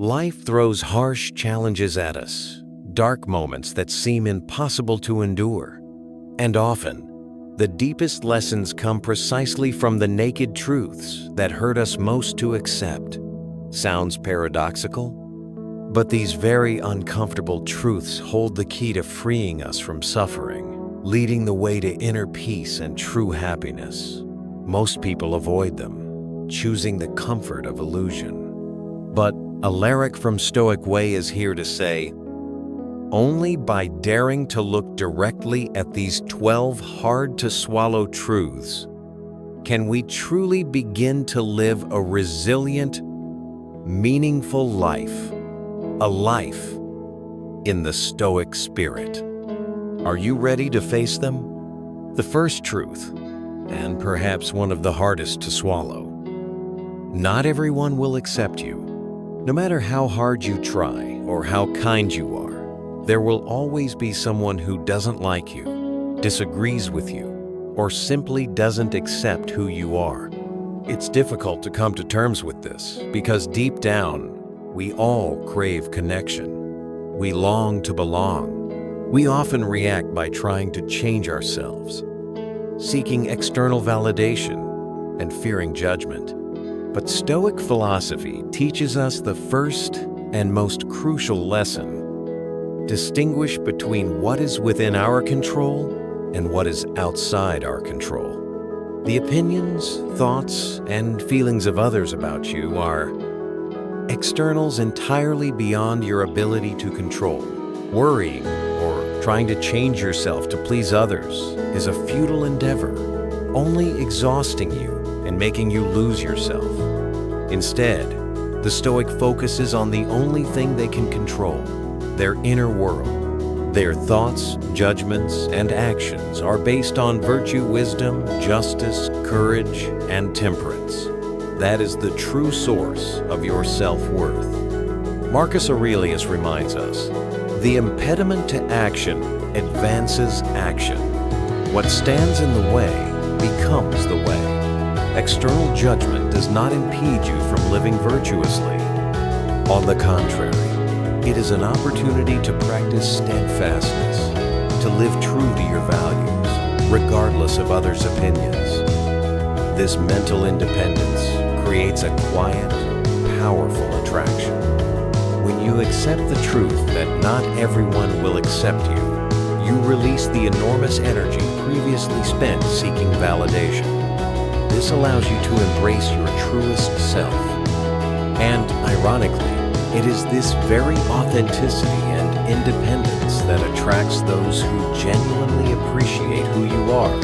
Life throws harsh challenges at us, dark moments that seem impossible to endure. And often, the deepest lessons come precisely from the naked truths that hurt us most to accept. Sounds paradoxical? But these very uncomfortable truths hold the key to freeing us from suffering, leading the way to inner peace and true happiness. Most people avoid them, choosing the comfort of illusion. But Alaric from Stoic Way is here to say, only by daring to look directly at these 12 hard-to-swallow truths can we truly begin to live a resilient, meaningful life, a life in the Stoic spirit. Are you ready to face them? The first truth, and perhaps one of the hardest to swallow. Not everyone will accept you. No matter how hard you try or how kind you are, there will always be someone who doesn't like you, disagrees with you, or simply doesn't accept who you are. It's difficult to come to terms with this because deep down, we all crave connection. We long to belong. We often react by trying to change ourselves, seeking external validation, and fearing judgment. But Stoic philosophy teaches us the first and most crucial lesson. Distinguish between what is within our control and what is outside our control. The opinions, thoughts, and feelings of others about you are externals entirely beyond your ability to control. Worrying or trying to change yourself to please others is a futile endeavor, only exhausting you and making you lose yourself. Instead, the Stoic focuses on the only thing they can control, their inner world. Their thoughts, judgments, and actions are based on virtue, wisdom, justice, courage, and temperance. That is the true source of your self-worth. Marcus Aurelius reminds us, the impediment to action advances action. What stands in the way becomes the way. External judgment does not impede you from living virtuously. On the contrary, it is an opportunity to practice steadfastness, to live true to your values, regardless of others' opinions. This mental independence creates a quiet, powerful attraction. When you accept the truth that not everyone will accept you, you release the enormous energy previously spent seeking validation. This allows you to embrace your truest self. And, ironically, it is this very authenticity and independence that attracts those who genuinely appreciate who you are,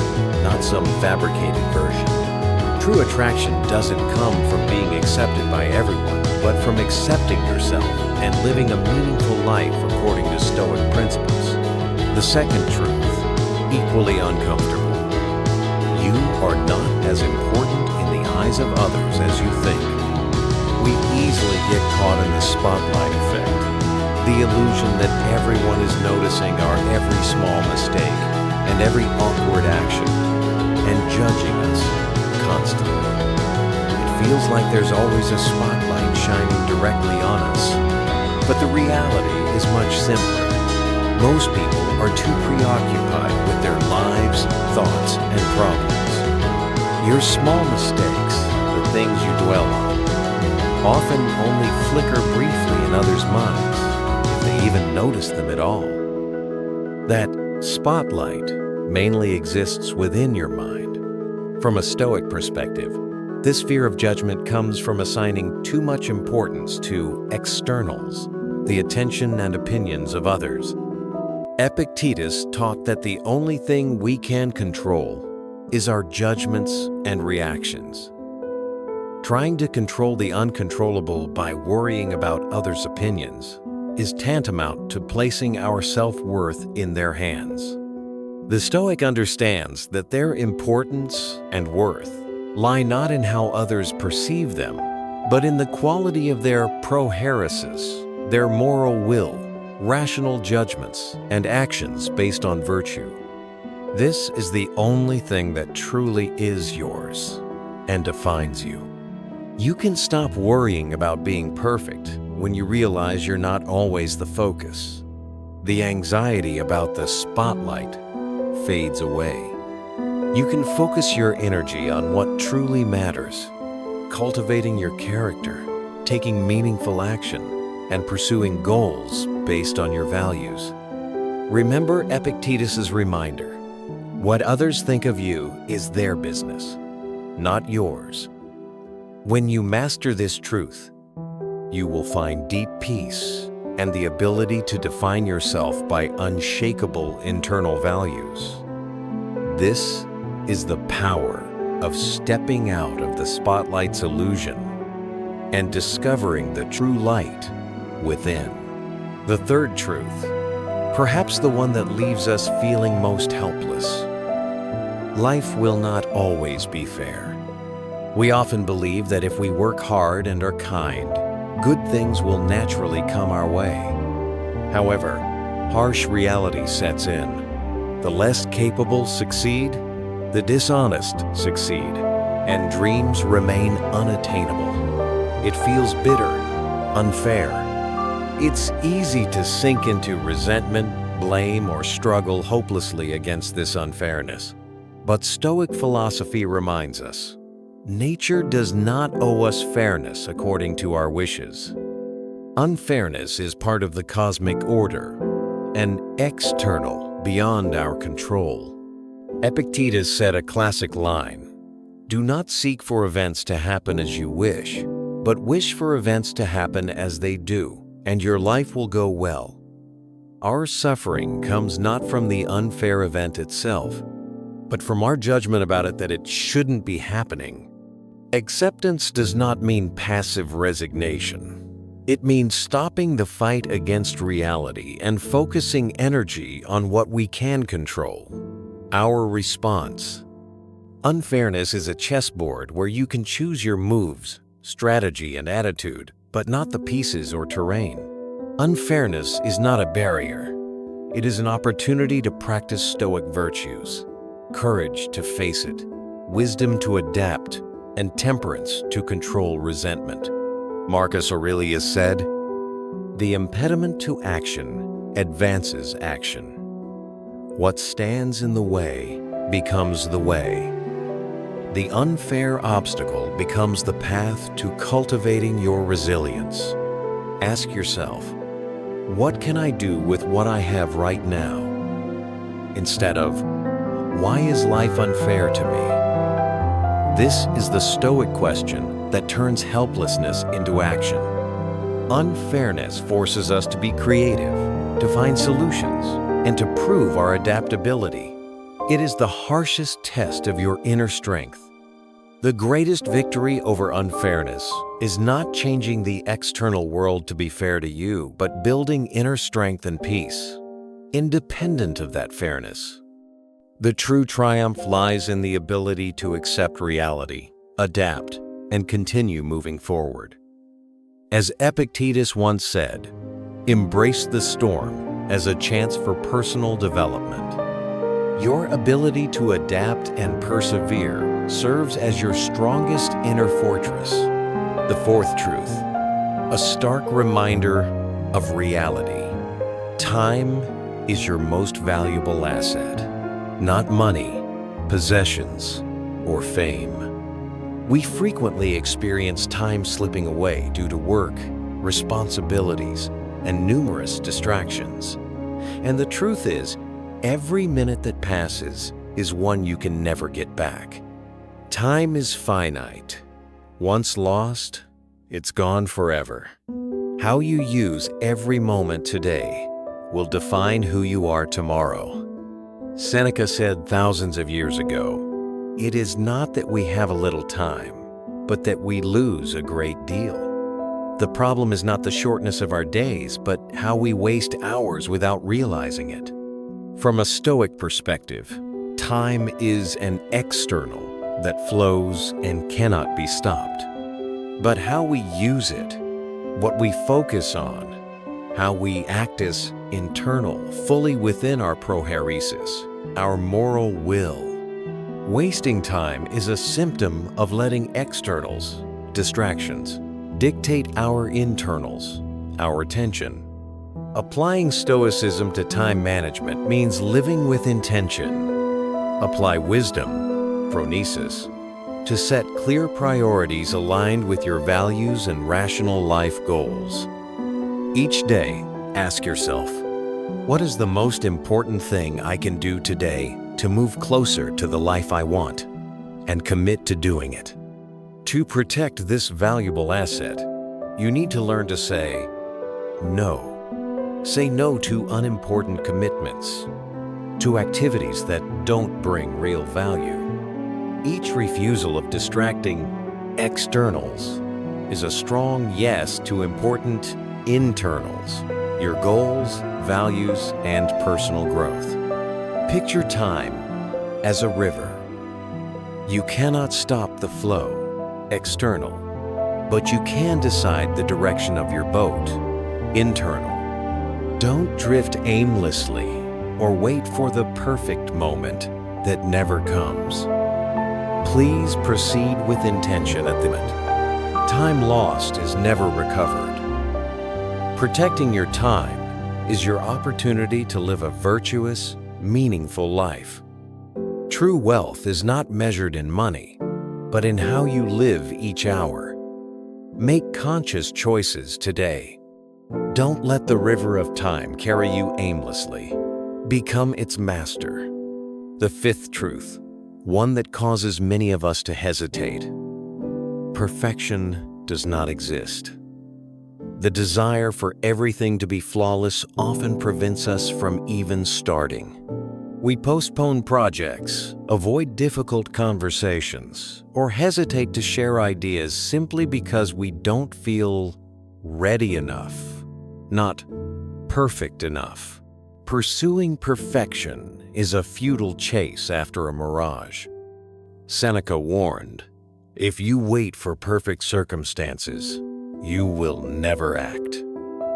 not some fabricated version. True attraction doesn't come from being accepted by everyone, but from accepting yourself and living a meaningful life according to Stoic principles. The second truth, equally uncomfortable. You are not as important in the eyes of others as you think. We easily get caught in the spotlight effect, the illusion that everyone is noticing our every small mistake and every awkward action, and judging us constantly. It feels like there's always a spotlight shining directly on us, but the reality is much simpler. Most people are too preoccupied with their lives, thoughts, and problems. Your small mistakes, the things you dwell on, often only flicker briefly in others' minds, if they even notice them at all. That spotlight mainly exists within your mind. From a Stoic perspective, this fear of judgment comes from assigning too much importance to externals, the attention and opinions of others. Epictetus taught that the only thing we can control is our judgments and reactions. Trying to control the uncontrollable by worrying about others' opinions is tantamount to placing our self-worth in their hands. The Stoic understands that their importance and worth lie not in how others perceive them, but in the quality of their prohairesis, their moral will, rational judgments, and actions based on virtue. This is the only thing that truly is yours and defines you. You can stop worrying about being perfect when you realize you're not always the focus. The anxiety about the spotlight fades away. You can focus your energy on what truly matters, cultivating your character, taking meaningful action, and pursuing goals based on your values. Remember Epictetus's reminder: what others think of you is their business, not yours. When you master this truth, you will find deep peace and the ability to define yourself by unshakable internal values. This is the power of stepping out of the spotlight's illusion and discovering the true light within. The third truth, perhaps the one that leaves us feeling most helpless: life will not always be fair. We often believe that if we work hard and are kind, good things will naturally come our way. However, harsh reality sets in. The less capable succeed, the dishonest succeed, and dreams remain unattainable. It feels bitter, unfair. It's easy to sink into resentment, blame, or struggle hopelessly against this unfairness. But Stoic philosophy reminds us, nature does not owe us fairness according to our wishes. Unfairness is part of the cosmic order, and external, beyond our control. Epictetus said a classic line: "Do not seek for events to happen as you wish, but wish for events to happen as they do, and your life will go well." Our suffering comes not from the unfair event itself, but from our judgment about it that it shouldn't be happening. Acceptance does not mean passive resignation. It means stopping the fight against reality and focusing energy on what we can control: our response. Unfairness is a chessboard where you can choose your moves, strategy, and attitude, but not the pieces or terrain. Unfairness is not a barrier. It is an opportunity to practice Stoic virtues: courage to face it, wisdom to adapt, and temperance to control resentment. Marcus Aurelius said, "The impediment to action advances action. What stands in the way becomes the way." The unfair obstacle becomes the path to cultivating your resilience. Ask yourself, what can I do with what I have right now? Instead of, why is life unfair to me? This is the Stoic question that turns helplessness into action. Unfairness forces us to be creative, to find solutions, and to prove our adaptability. It is the harshest test of your inner strength. The greatest victory over unfairness is not changing the external world to be fair to you, but building inner strength and peace, independent of that fairness. The true triumph lies in the ability to accept reality, adapt, and continue moving forward. As Epictetus once said, "Embrace the storm as a chance for personal development." Your ability to adapt and persevere serves as your strongest inner fortress. The fourth truth, a stark reminder of reality. Time is your most valuable asset. Not money, possessions, or fame. We frequently experience time slipping away due to work, responsibilities, and numerous distractions. And the truth is, every minute that passes is one you can never get back. Time is finite. Once lost, it's gone forever. How you use every moment today will define who you are tomorrow. Seneca said thousands of years ago, "It is not that we have a little time, but that we lose a great deal." The problem is not the shortness of our days, but how we waste hours without realizing it. From a Stoic perspective, time is an external that flows and cannot be stopped. But how we use it, what we focus on, how we act is internal, fully within our prohairesis, our moral will. Wasting time is a symptom of letting externals, distractions, dictate our internals, our attention. Applying Stoicism to time management means living with intention. Apply wisdom, phronesis, to set clear priorities aligned with your values and rational life goals. Each day, ask yourself, what is the most important thing I can do today to move closer to the life I want, and commit to doing it? To protect this valuable asset, you need to learn to say no. Say no to unimportant commitments, to activities that don't bring real value. Each refusal of distracting externals is a strong yes to important internals, your goals, values, and personal growth. Picture time as a river. You cannot stop the flow, external, but you can decide the direction of your boat, internal. Don't drift aimlessly or wait for the perfect moment that never comes. Please proceed with intention at the moment. Time lost is never recovered. Protecting your time is your opportunity to live a virtuous, meaningful life. True wealth is not measured in money, but in how you live each hour. Make conscious choices today. Don't let the river of time carry you aimlessly. Become its master. The fifth truth, one that causes many of us to hesitate. Perfection does not exist. The desire for everything to be flawless often prevents us from even starting. We postpone projects, avoid difficult conversations, or hesitate to share ideas simply because we don't feel ready enough, not perfect enough. Pursuing perfection is a futile chase after a mirage. Seneca warned, "If you wait for perfect circumstances, you will never act."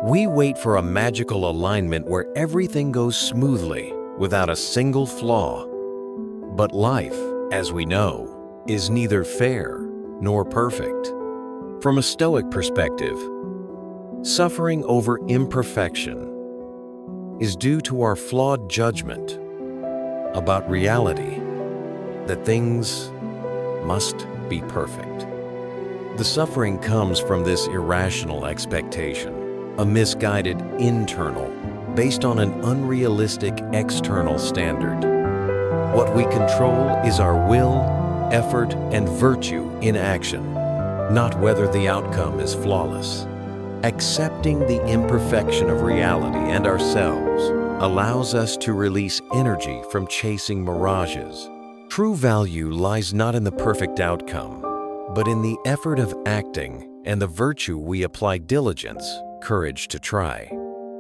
We wait for a magical alignment where everything goes smoothly, without a single flaw. But life, as we know, is neither fair nor perfect. From a Stoic perspective, suffering over imperfection is due to our flawed judgment about reality, that things must be perfect. The suffering comes from this irrational expectation, a misguided internal, based on an unrealistic external standard. What we control is our will, effort, and virtue in action, not whether the outcome is flawless. Accepting the imperfection of reality and ourselves allows us to release energy from chasing mirages. True value lies not in the perfect outcome, but in the effort of acting and the virtue we apply diligence, courage to try.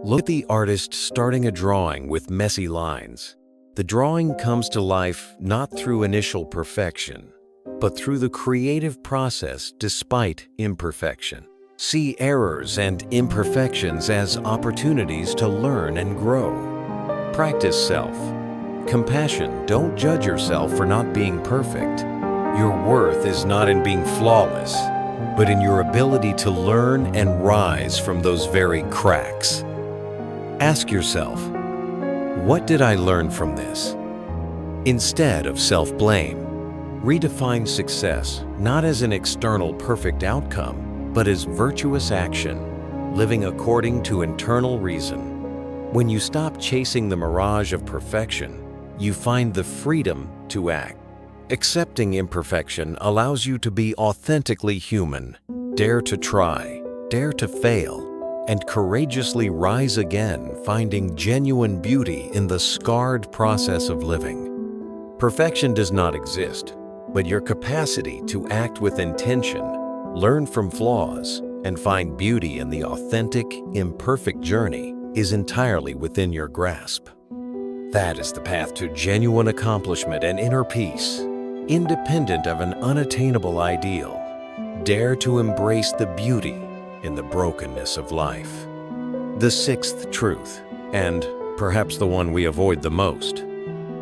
Look at the artist starting a drawing with messy lines. The drawing comes to life not through initial perfection, but through the creative process despite imperfection. See errors and imperfections as opportunities to learn and grow. Practice self-compassion. Don't judge yourself for not being perfect. Your worth is not in being flawless, but in your ability to learn and rise from those very cracks. Ask yourself, what did I learn from this? Instead of self-blame, redefine success not as an external perfect outcome, but as virtuous action, living according to internal reason. When you stop chasing the mirage of perfection, you find the freedom to act. Accepting imperfection allows you to be authentically human. Dare to try, dare to fail, and courageously rise again, finding genuine beauty in the scarred process of living. Perfection does not exist, but your capacity to act with intention, learn from flaws, and find beauty in the authentic, imperfect journey is entirely within your grasp. That is the path to genuine accomplishment and inner peace, independent of an unattainable ideal. Dare to embrace the beauty in the brokenness of life. The sixth truth, and perhaps the one we avoid the most,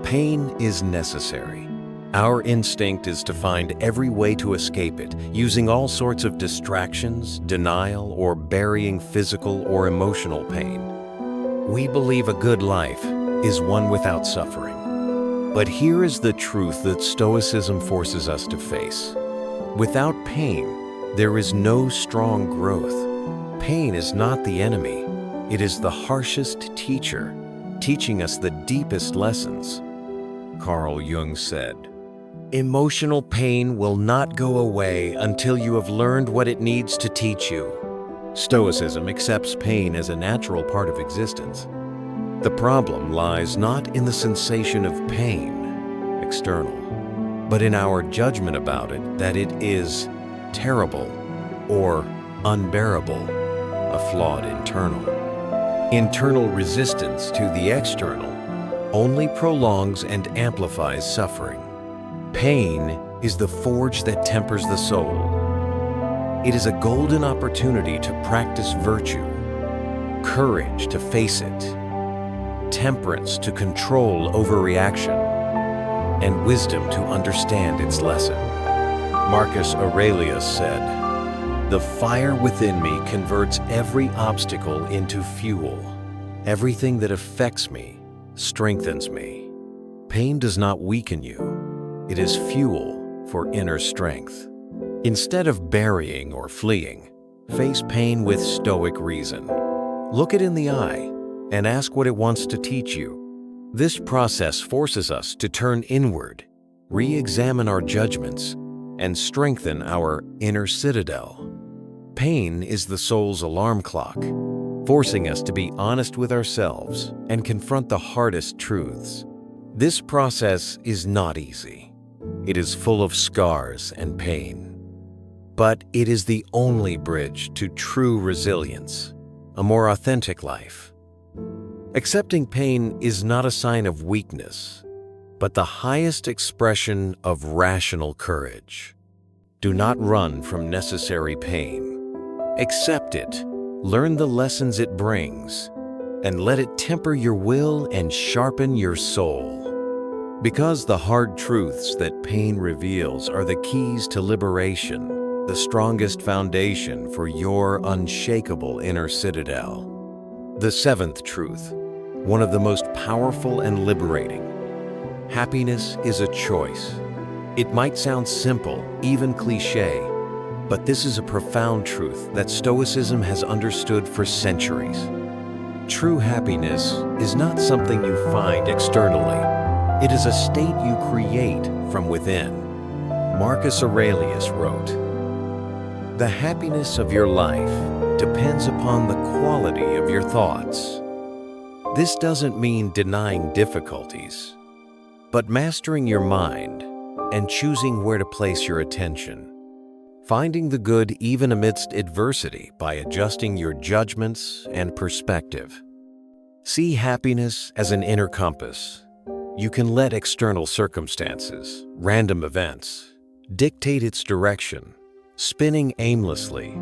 pain is necessary. Our instinct is to find every way to escape it, using all sorts of distractions, denial, or burying physical or emotional pain. We believe a good life is one without suffering. But here is the truth that Stoicism forces us to face. Without pain, there is no strong growth. Pain is not the enemy. It is the harshest teacher, teaching us the deepest lessons. Carl Jung said, "Emotional pain will not go away until you have learned what it needs to teach you." Stoicism accepts pain as a natural part of existence. The problem lies not in the sensation of pain, external, but in our judgment about it that it is terrible or unbearable, a flawed internal. Internal resistance to the external only prolongs and amplifies suffering. Pain is the forge that tempers the soul. It is a golden opportunity to practice virtue, courage to face it, temperance to control overreaction, and wisdom to understand its lesson. Marcus Aurelius said, "The fire within me converts every obstacle into fuel. Everything that affects me strengthens me." Pain does not weaken you. It is fuel for inner strength. Instead of burying or fleeing, face pain with stoic reason. Look it in the eye and ask what it wants to teach you. This process forces us to turn inward, re-examine our judgments, and strengthen our inner citadel. Pain is the soul's alarm clock, forcing us to be honest with ourselves and confront the hardest truths. This process is not easy. It is full of scars and pain. But it is the only bridge to true resilience, a more authentic life. Accepting pain is not a sign of weakness, but the highest expression of rational courage. Do not run from necessary pain. Accept it, learn the lessons it brings, and let it temper your will and sharpen your soul. Because the hard truths that pain reveals are the keys to liberation, the strongest foundation for your unshakable inner citadel. The seventh truth, one of the most powerful and liberating. Happiness is a choice. It might sound simple, even cliché, but this is a profound truth that Stoicism has understood for centuries. True happiness is not something you find externally. It is a state you create from within. Marcus Aurelius wrote, "The happiness of your life depends upon the quality of your thoughts." This doesn't mean denying difficulties, but mastering your mind and choosing where to place your attention. Finding the good even amidst adversity by adjusting your judgments and perspective. See happiness as an inner compass. You can let external circumstances, random events, dictate its direction, spinning aimlessly.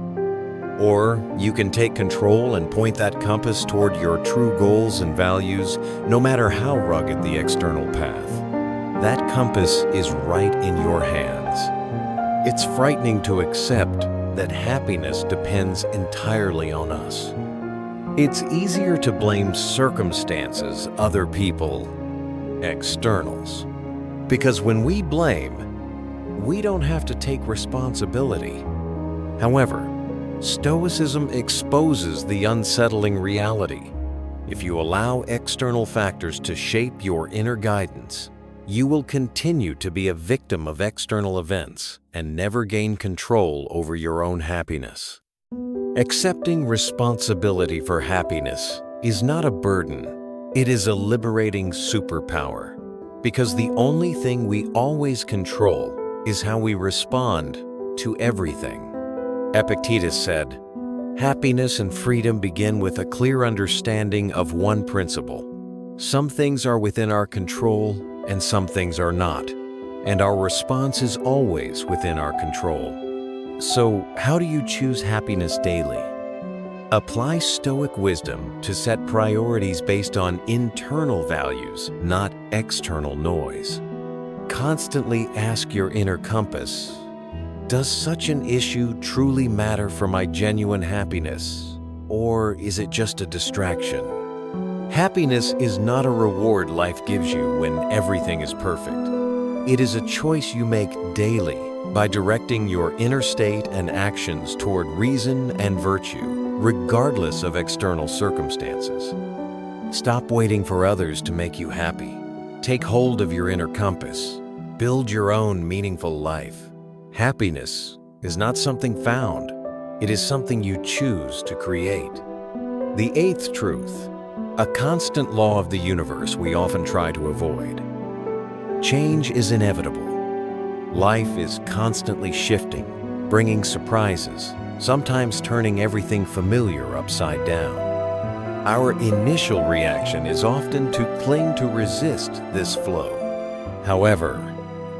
Or you can take control and point that compass toward your true goals and values, no matter how rugged the external path. That compass is right in your hands. It's frightening to accept that happiness depends entirely on us. It's easier to blame circumstances, other people, externals. Because when we blame, we don't have to take responsibility. However, Stoicism exposes the unsettling reality. If you allow external factors to shape your inner guidance, you will continue to be a victim of external events and never gain control over your own happiness. Accepting responsibility for happiness is not a burden. It is a liberating superpower, because the only thing we always control is how we respond to everything. Epictetus said, "Happiness and freedom begin with a clear understanding of one principle. Some things are within our control and some things are not, and our response is always within our control." So, how do you choose happiness daily? Apply Stoic wisdom to set priorities based on internal values, not external noise. Constantly ask your inner compass, does such an issue truly matter for my genuine happiness, or is it just a distraction? Happiness is not a reward life gives you when everything is perfect. It is a choice you make daily by directing your inner state and actions toward reason and virtue, regardless of external circumstances. Stop waiting for others to make you happy. Take hold of your inner compass. Build your own meaningful life. Happiness is not something found. It is something you choose to create. The eighth truth, a constant law of the universe we often try to avoid. Change is inevitable. Life is constantly shifting, bringing surprises, sometimes turning everything familiar upside down. Our initial reaction is often to cling to resist this flow. However,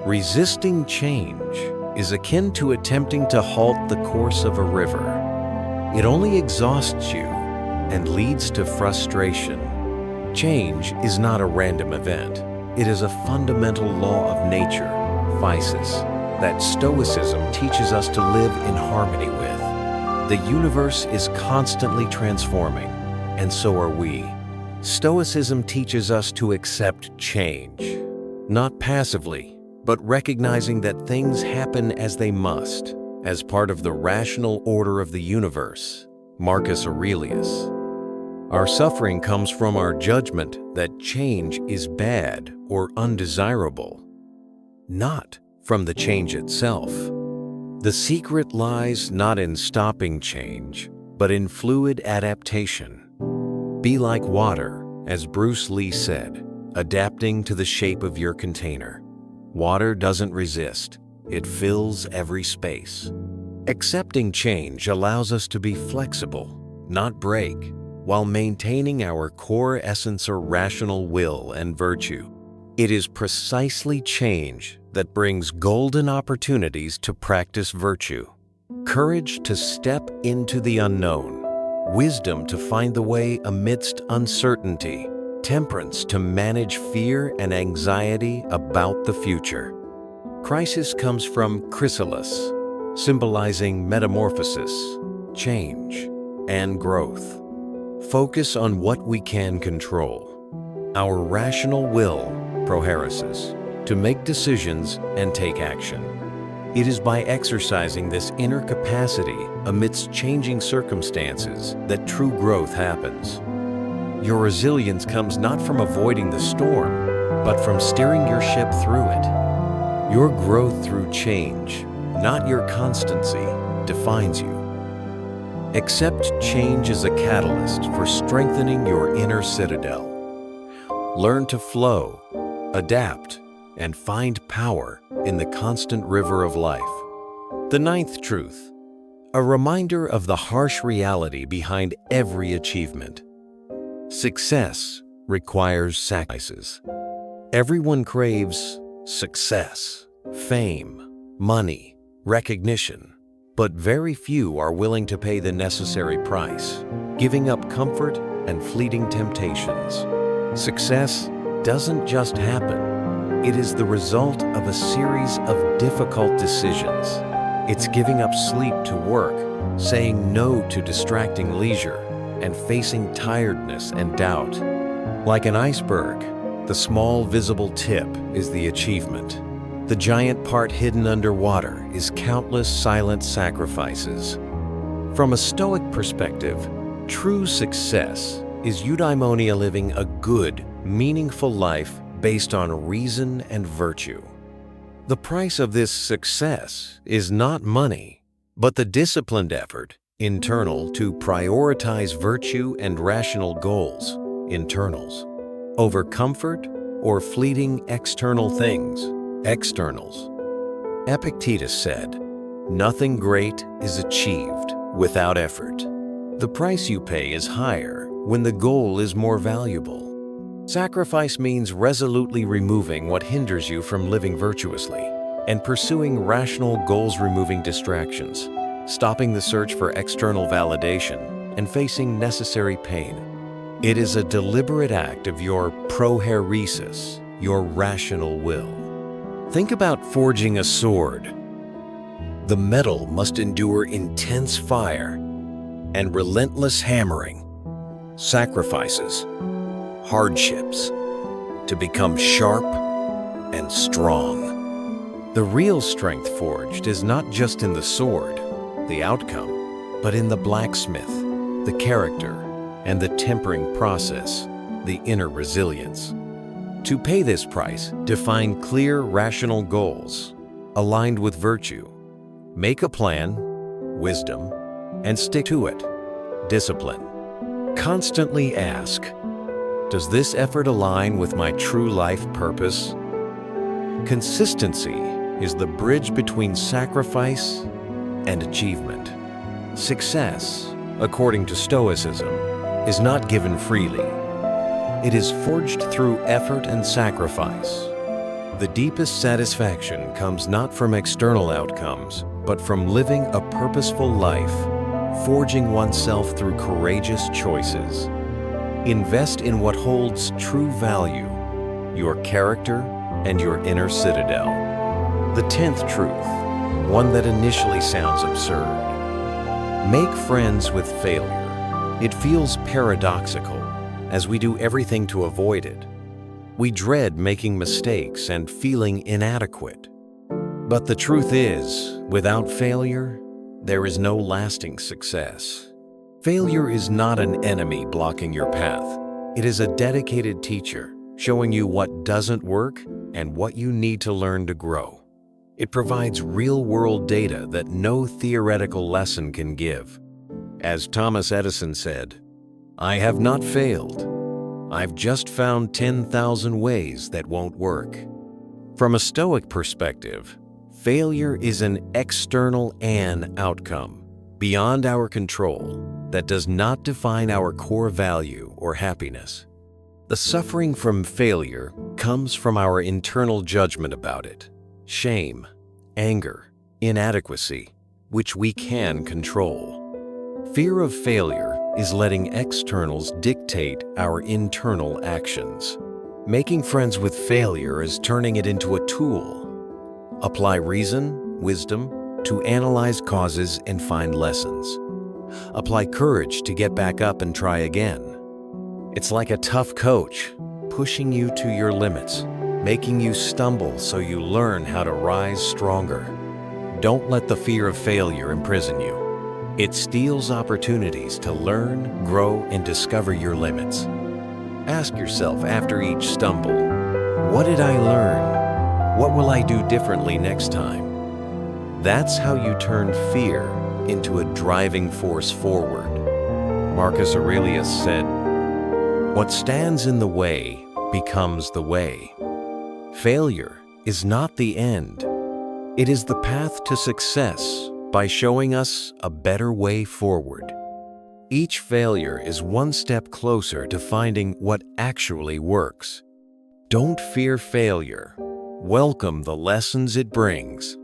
resisting change is akin to attempting to halt the course of a river. It only exhausts you and leads to frustration. Change is not a random event. It is a fundamental law of nature, physis, that Stoicism teaches us to live in harmony with. The universe is constantly transforming, and so are we. Stoicism teaches us to accept change, not passively, but recognizing that things happen as they must, as part of the rational order of the universe. Marcus Aurelius. Our suffering comes from our judgment that change is bad or undesirable, not from the change itself. The secret lies not in stopping change, but in fluid adaptation. Be like water, as Bruce Lee said, adapting to the shape of your container. Water doesn't resist, it fills every space. Accepting change allows us to be flexible, not break, while maintaining our core essence or rational will and virtue. It is precisely change that brings golden opportunities to practice virtue, courage to step into the unknown, wisdom to find the way amidst uncertainty, temperance to manage fear and anxiety about the future. Crisis comes from chrysalis, symbolizing metamorphosis, change, and growth. Focus on what we can control. Our rational will, prohairesis, to make decisions and take action. It is by exercising this inner capacity amidst changing circumstances that true growth happens. Your resilience comes not from avoiding the storm, but from steering your ship through it. Your growth through change, not your constancy, defines you. Accept change as a catalyst for strengthening your inner citadel. Learn to flow, adapt, and find power in the constant river of life. The ninth truth, a reminder of the harsh reality behind every achievement. Success requires sacrifices. Everyone craves success, fame, money, recognition, but very few are willing to pay the necessary price, giving up comfort and fleeting temptations. Success doesn't just happen. It is the result of a series of difficult decisions. It's giving up sleep to work, saying no to distracting leisure, and facing tiredness and doubt. Like an iceberg, the small visible tip is the achievement. The giant part hidden underwater is countless silent sacrifices. From a Stoic perspective, true success is eudaimonia, living a good, meaningful life based on reason and virtue. The price of this success is not money, but the disciplined effort, internal, to prioritize virtue and rational goals, internals, over comfort or fleeting external things, externals. Epictetus said, "Nothing great is achieved without effort. The price you pay is higher when the goal is more valuable." Sacrifice means resolutely removing what hinders you from living virtuously and pursuing rational goals, removing distractions, stopping the search for external validation, and facing necessary pain. It is a deliberate act of your prohairesis, your rational will. Think about forging a sword. The metal must endure intense fire and relentless hammering, sacrifices, hardships, to become sharp and strong. The real strength forged is not just in the sword, the outcome, but in the blacksmith, the character, and the tempering process, the inner resilience. To pay this price, define clear, rational goals, aligned with virtue. Make a plan, wisdom, and stick to it, discipline. Constantly ask, does this effort align with my true life purpose? Consistency is the bridge between sacrifice and achievement. Success, according to Stoicism, is not given freely. It is forged through effort and sacrifice. The deepest satisfaction comes not from external outcomes, but from living a purposeful life, forging oneself through courageous choices. Invest in what holds true value, your character and your inner citadel. The 10th truth, one that initially sounds absurd. Make friends with failure. It feels paradoxical, as we do everything to avoid it. We dread making mistakes and feeling inadequate. But the truth is, without failure, there is no lasting success. Failure is not an enemy blocking your path. It is a dedicated teacher, showing you what doesn't work and what you need to learn to grow. It provides real-world data that no theoretical lesson can give. As Thomas Edison said, "I have not failed. I've just found 10,000 ways that won't work." From a Stoic perspective, failure is an external outcome, beyond our control, that does not define our core value or happiness. The suffering from failure comes from our internal judgment about it, shame, anger, inadequacy, which we can control. Fear of failure is letting externals dictate our internal actions. Making friends with failure is turning it into a tool. Apply reason, wisdom, to analyze causes and find lessons. Apply courage to get back up and try again. It's like a tough coach, pushing you to your limits, making you stumble so you learn how to rise stronger. Don't let the fear of failure imprison you. It steals opportunities to learn, grow, and discover your limits. Ask yourself after each stumble, what did I learn? What will I do differently next time? That's how you turn fear into a driving force forward. Marcus Aurelius said, "What stands in the way becomes the way." Failure is not the end. It is the path to success by showing us a better way forward. Each failure is one step closer to finding what actually works. Don't fear failure. Welcome the lessons it brings.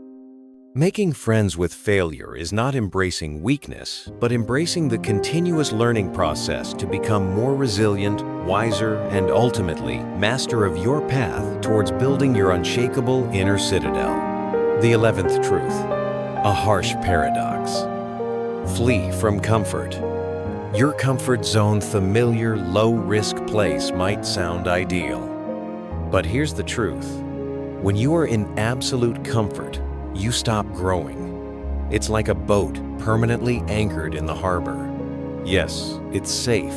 Making friends with failure is not embracing weakness, but embracing the continuous learning process to become more resilient, wiser, and ultimately master of your path towards building your unshakable inner citadel. The 11th truth, a harsh paradox. Flee from comfort. Your comfort zone, familiar, low-risk place might sound ideal. But here's the truth. When you are in absolute comfort, you stop growing. It's like a boat permanently anchored in the harbor. Yes, it's safe,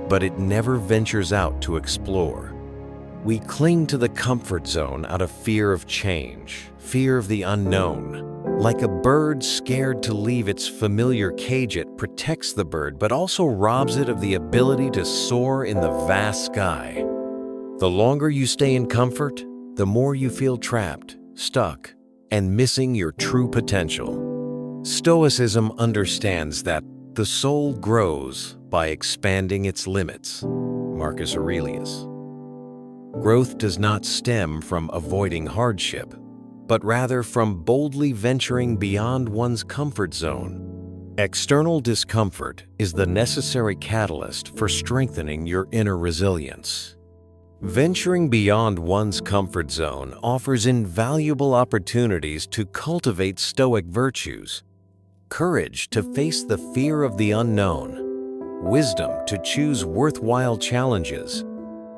but it never ventures out to explore. We cling to the comfort zone out of fear of change, fear of the unknown. Like a bird scared to leave its familiar cage, it protects the bird, but also robs it of the ability to soar in the vast sky. The longer you stay in comfort, the more you feel trapped, stuck, and missing your true potential. Stoicism understands that the soul grows by expanding its limits. Marcus Aurelius. Growth does not stem from avoiding hardship, but rather from boldly venturing beyond one's comfort zone. External discomfort is the necessary catalyst for strengthening your inner resilience. Venturing beyond one's comfort zone offers invaluable opportunities to cultivate Stoic virtues: courage to face the fear of the unknown, wisdom to choose worthwhile challenges,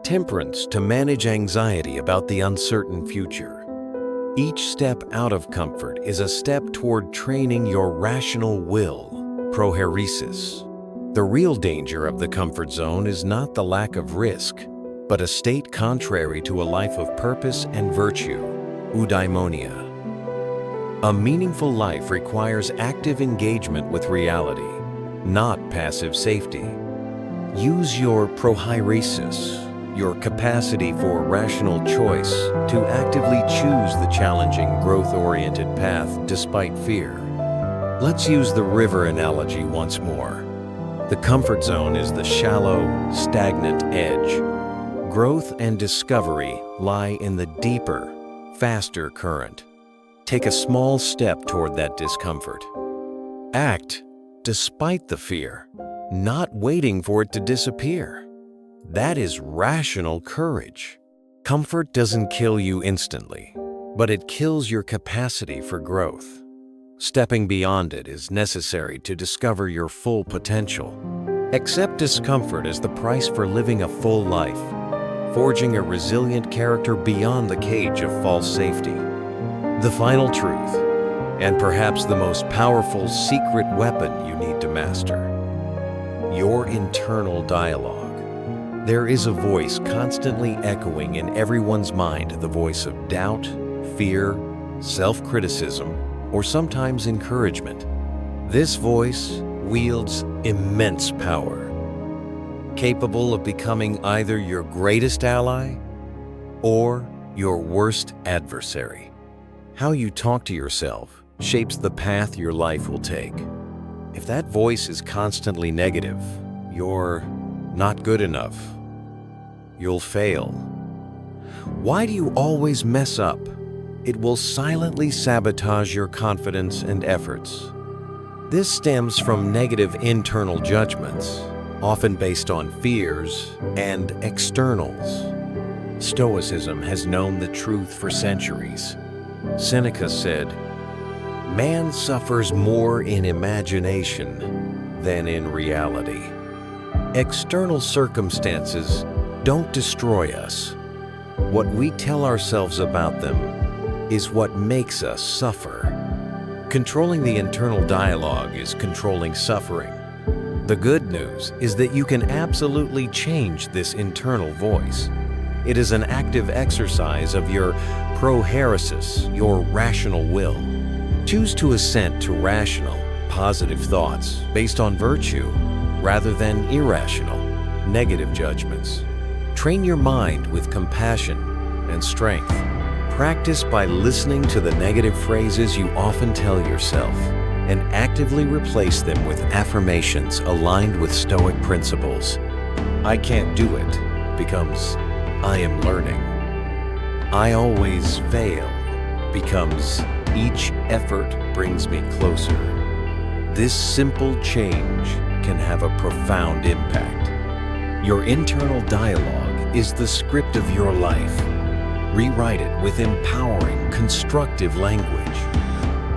temperance to manage anxiety about the uncertain future. Each step out of comfort is a step toward training your rational will, prohairesis. The real danger of the comfort zone is not the lack of risk, but a state contrary to a life of purpose and virtue, eudaimonia. A meaningful life requires active engagement with reality, not passive safety. Use your prohairesis, your capacity for rational choice, to actively choose the challenging, growth-oriented path despite fear. Let's use the river analogy once more. The comfort zone is the shallow, stagnant edge. Growth and discovery lie in the deeper, faster current. Take a small step toward that discomfort. Act despite the fear, not waiting for it to disappear. That is rational courage. Comfort doesn't kill you instantly, but it kills your capacity for growth. Stepping beyond it is necessary to discover your full potential. Accept discomfort as the price for living a full life, forging a resilient character beyond the cage of false safety. The final truth, and perhaps the most powerful secret weapon you need to master: your internal dialogue. There is a voice constantly echoing in everyone's mind, the voice of doubt, fear, self-criticism, or sometimes encouragement. This voice wields immense power, capable of becoming either your greatest ally or your worst adversary. How you talk to yourself shapes the path your life will take. If that voice is constantly negative, you're not good enough, you'll fail. Why do you always mess up? It will silently sabotage your confidence and efforts. This stems from negative internal judgments, often based on fears and externals. Stoicism has known the truth for centuries. Seneca said, "Man suffers more in imagination than in reality." External circumstances don't destroy us. What we tell ourselves about them is what makes us suffer. Controlling the internal dialogue is controlling suffering. The good news is that you can absolutely change this internal voice. It is an active exercise of your prohairesis, your rational will. Choose to assent to rational, positive thoughts based on virtue rather than irrational, negative judgments. Train your mind with compassion and strength. Practice by listening to the negative phrases you often tell yourself and actively replace them with affirmations aligned with Stoic principles. "I can't do it" becomes "I am learning." "I always fail" becomes "each effort brings me closer." This simple change can have a profound impact. Your internal dialogue is the script of your life. Rewrite it with empowering, constructive language.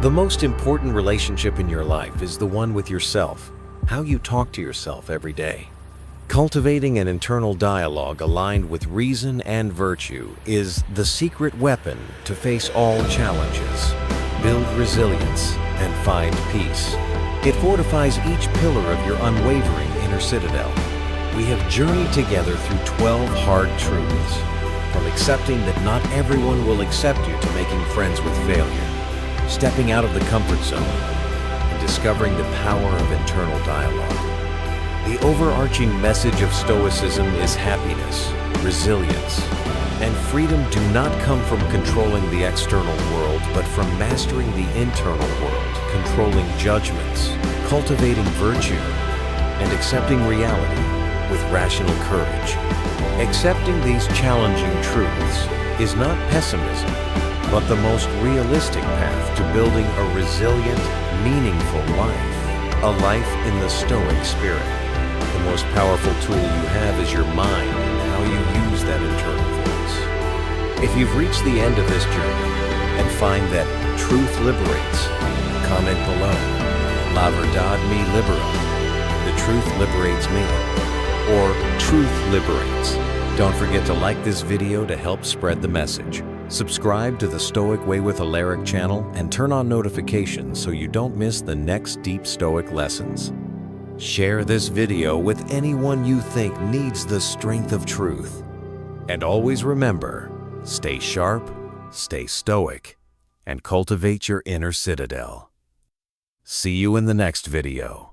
The most important relationship in your life is the one with yourself, how you talk to yourself every day. Cultivating an internal dialogue aligned with reason and virtue is the secret weapon to face all challenges, build resilience, and find peace. It fortifies each pillar of your unwavering inner citadel. We have journeyed together through 12 hard truths, from accepting that not everyone will accept you to making friends with failure, stepping out of the comfort zone, and discovering the power of internal dialogue. The overarching message of Stoicism is happiness, resilience, and freedom do not come from controlling the external world, but from mastering the internal world, controlling judgments, cultivating virtue, and accepting reality with rational courage. Accepting these challenging truths is not pessimism, but the most realistic path to building a resilient, meaningful life, a life in the Stoic spirit. The most powerful tool you have is your mind and how you use that internal voice. If you've reached the end of this journey and find that truth liberates, comment below. La verdad me libera. The truth liberates me. Or truth liberates. Don't forget to like this video to help spread the message. Subscribe to the Stoic Way with Alaric channel and turn on notifications so you don't miss the next deep Stoic lessons. Share this video with anyone you think needs the strength of truth. And always remember, stay sharp, stay stoic, and cultivate your inner citadel. See you in the next video.